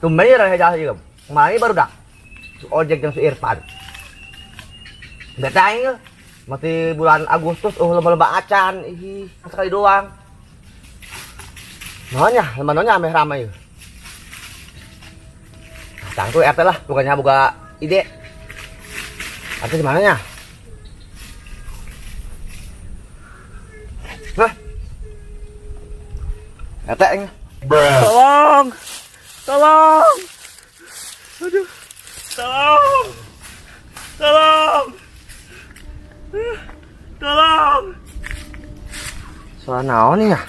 Kembali orang aja sih, kemarin baru dah. Ojek yang si Irfan. Datang masih bulan Agustus, lomba-lomba acan, sekali doang. Namanya ame ramai. Tangtu RT lah, bukannya buka ide. RT di mananya? Hah? RT ini. Tolong. Tolong. Aduh. Tolong. Tolong. Tolong. Soal naon nih ya?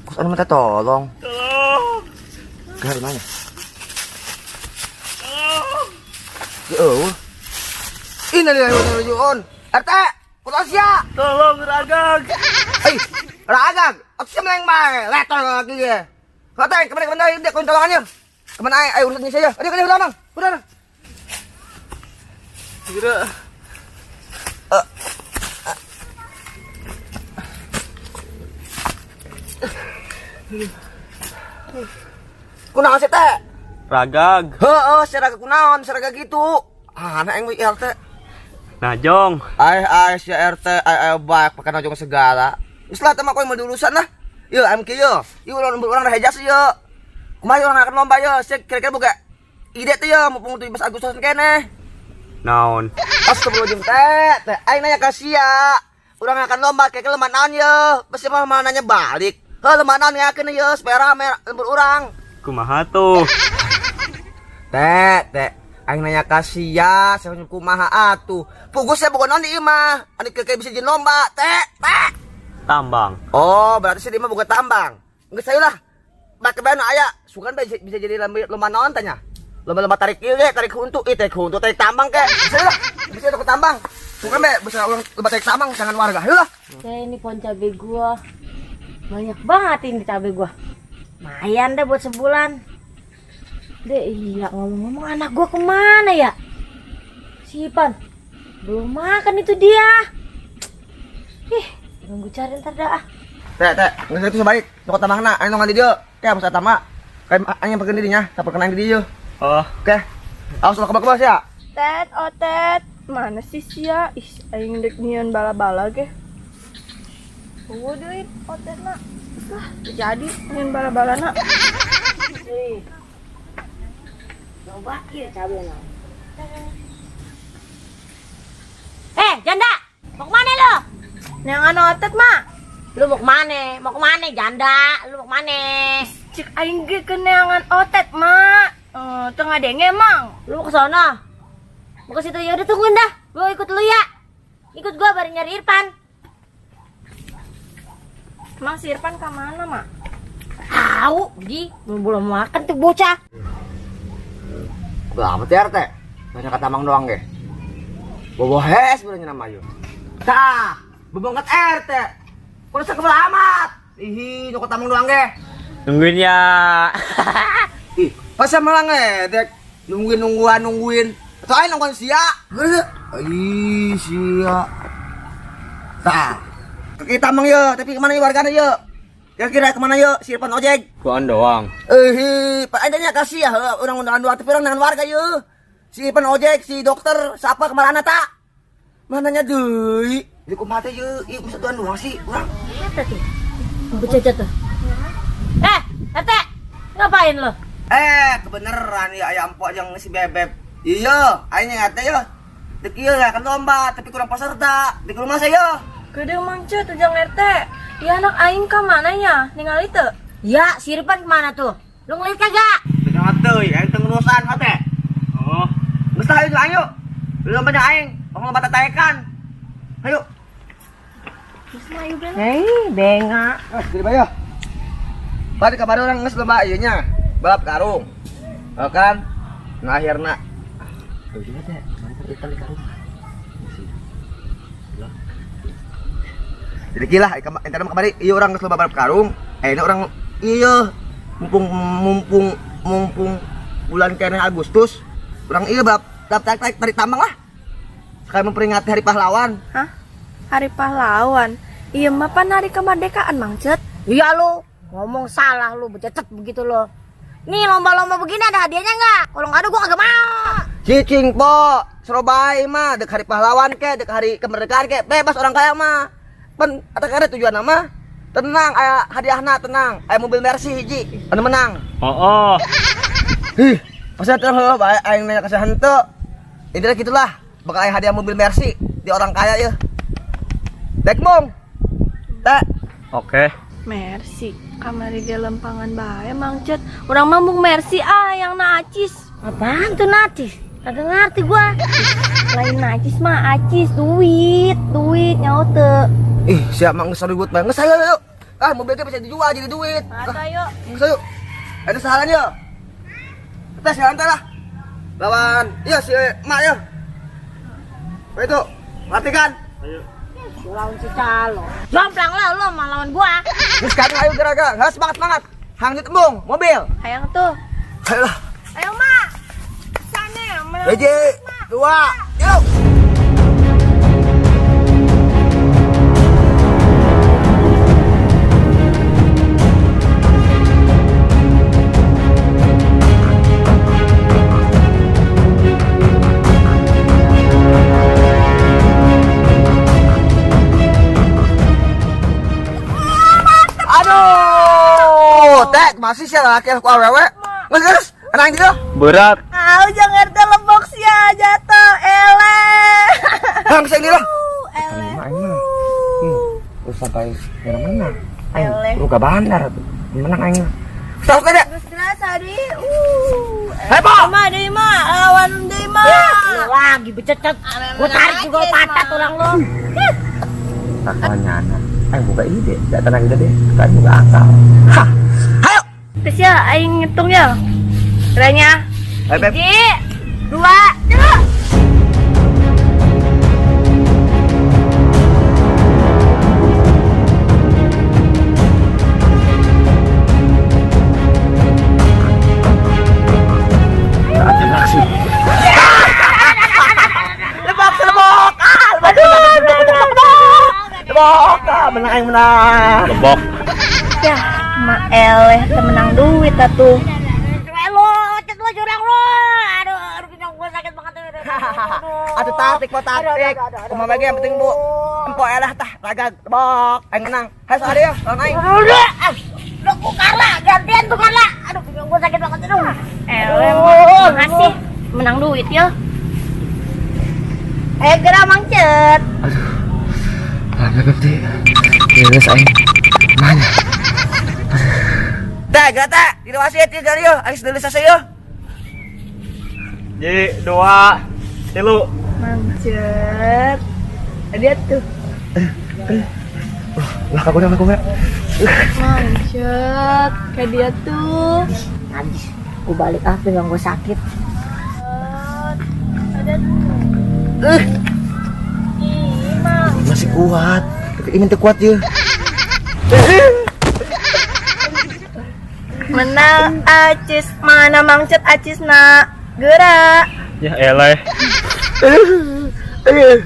Kus anu minta tolong. Tolong. Ke mana? Tolong. Yo. Ini dia yang rujukan. RT, putus ya. Tolong Ragag. Ragag. Aku sih meleng bae. Letor lagi ya. Kata kemana dia tolongannya. Kemana ayo urusan ini saja. Ayo udah Bang. Udah. Segera. Kunaon sih teh? Ragag. Heeh, seraga kunaon, seraga gitu. Anak yang RT. Najong. Si RT, baik pakai najong segala. Setelah teman kau yang melulusan lah. Yo, MK yo. Yo orang rehejas yo. Kumaha orang akan lomba yo. Saya kira-kira buka ide tuh yo mumpung 17 Agustus kene. Naon? Astagfirullahaladzim teh. Aing nanya kasih ya. Orang akan lomba kayak lemah naon yo. Pasti mah nanya balik. Lemah naon yakin yo supaya rame lembur orang. Kumaha tuh? Teh. Aing nanya kasih ya. Saya kumaha atuh. Pugus saya bukan naon di imah. Ani kayak bisa jadi lomba. Teh. Tambang. Oh, berarti sih dia mah bukan tambang. Enggak saya lah. Pakai bana aya, sukan bisa jadi lomba naon tanya. Lomba tarik ieu ge, tarik huntu, tarik tambang ke. Saya lah. Bisa ke tambang. Sukan bisa orang lomba tarik tambang jangan warga. Ayo lah. Ini pohon cabai gua. Banyak banget ini cabai gua. Lumayan deh buat sebulan. Deh, iya ngomong-ngomong anak gua kemana ya? Si Ipan belum makan itu dia. Nunggu cari ntar dah. Teh, nggak itu sebalik. Toko tamangna, anu ngan di dieu. Kayak masa tama. Kayak anya perkeun dirinya, tak perkenan di dieu. Oh, oke. Awas lo kebak-kebak ya. Tet, mana sih sia? Ih, aing dek nyeun bala-bala ge. Eueuh deui otetna. Lah, jadi nyeun bala-balana. Coba kieu cabena. Janda, mau kemana lo? Neangan otet mah. Lu mau kemana? Mau kemana janda? Lu mau kemana? Cik aing ge ke neangan otet mah. Tengah denge emang. Lu mau ke sono? Mau ke situ ya udah tungguin dah. Gua ikut lu ya. Ikut gua bareng nyari Irfan. Emang si Irfan ke mana, Mak? Tahu, Ji, belum makan tuh bocah. Udah amat ya RT. Banyak kata mang doang ge. Bobo hes benernya nama ayo. Tah, bebongkat RT. Kudu sakebel amat. Nyokot tamang doang ge. Nungguin ya. Pas malah ngedek. Nungguin. Soalnya nungguin sia. Sia. Tah. Kaki tamang yo, tapi kemana yuk warganya yuk? Kira-kira kemana yuk? Si Irfan ojek. Kuan doang. Pak adanya kasih ya orang undangan doang tapi orang dengan warga yuk. Si Irfan ojek, si dokter, siapa kemana tak? Mananya deui? Di kumaha teh yuk, ieu bisa tuan doang sih, urang. Eta tuh. Bocah tuh. RT, ngapain lo? Kebeneran ya aya empok jeung si bebeb. Iya, aing ngate yo. Dek ieu akan lomba tapi kurang peserta. Di rumah saya. Gede mangce tuh jang RT. Ya anak aing ka mana ya? Ningali teu? Ya, si Irfan kemana tuh? Lu ngeliat kagak? Jangan teuy, aing teu ngurusan hate. Oh, Geus tah ayo. Belum banyak aing, ngomong lomba tataekan. Ayo. Hei, benga. Jadi bayo. Pada kabar orang geus lomba ieu nya. Balap karung. Kan? Nah akhirna. Tuh juga teh, mantap ikan karung. Jadi gila, entar kemarin iya orang geus lomba balap karung. Ini orang iya mumpung bulan kene Agustus. Orang iya balap tarik tambang lah. Sekali memperingati Hari Pahlawan. Hah? Hari Pahlawan? Iya mah pan hari kemerdekaan Mang Cet. Iya lu, ngomong salah lu, bececet begitu lo. Nih lomba-lomba begini ada hadiahnya nggak? Kalau nggak ada gua kagak mau. Cicing po, Surabaya mah dek hari pahlawan ke, dek hari kemerdekaan ke, bebas orang kaya mah. Pen, ada tujuan nama. Tenang, aya hadiahna tenang. Aya mobil Mercy hiji, anu menang. Oh. Ih, pasti terus bae aing nanya kasih henteu. Intinya gitulah, bakal aya hadiah mobil Mercy di orang kaya ya. Dek mong. Teh. Oke. Mercy, kamari dia lempangan bae Mang Cet. Urang mah mung Mercy yang nacis. Apaan tuh nacis? Kagak ngerti gua. Lain nacis mah acis duit nyaute. Ih, siap mang geus ribut bae. Geus ayo yuk. Ah, mobilnya bisa dijual jadi duit. Mata yuk. Geus ayo. Ada sahalan yuk. Kita siaran lah. Lawan, iya si Mak ya. Itu, perhatikan. Lawan si Calo. Jomplang lah lu mau lawan gua. Geus sekarang ayo gerak-gerak. Harus semangat. Hang di tembung, mobil. Hayang tuh. Ayolah. Ayo Mak. Sana. Hiji, 2, yuk. Aduh, Teh, masih sih laki aku awewe. Geus, enang dia. Berat. Jangan telebok sia jatuh Hang sini lah. Eleh. Terus sampai menang. Eleh. Luka bandar tuh. Menang aing. Sok teh. Terus terasa di. Hei, Pak. Deui mah lawan deui mah. Lu lagi bececet. Gua tarik juga patah tulang lu. Akalnya anak. Aing buka ide, enggak tenang ide deh. Kan juga akal. Hah. Ayo. Terus ya aing ngitung ya. Kiranya. Ayo, Beb. 1, 2, 3. Saatnya beraksi. Lebok. Lebok. Menang aing menang. Lebok. Ya, mak eleh menang duit atuh. Cet lu curang lu. Aduh pinggang gua sakit banget. Aduh taktik. Kumaha bagi yang penting Bu. Empok elah tah ragag. Lebok. Aing menang. Hai sehari ya, lawan aing. Udah ku Carla, gantian tuh Carla. Aduh pinggang gua sakit banget aduh. Eleh, makasih. Menang duit ya. Gerak Mang Cet. Ada gede. Terus aing. Mana? Teh, gata, di wasit ya kali yo. Aing sudah selesai yo. Jadi 2, 3. Mang Cet. Dia tuh. Lah aku udah. Mang Cet. Kayak dia tuh. Najis. Gua balik pinggang gua sakit. Ada tuh. Mang. Masih kuat. Tapi ini kuat ya. Menang acis mana Mang Cet acisna gerak. Ya eleh. Aduh.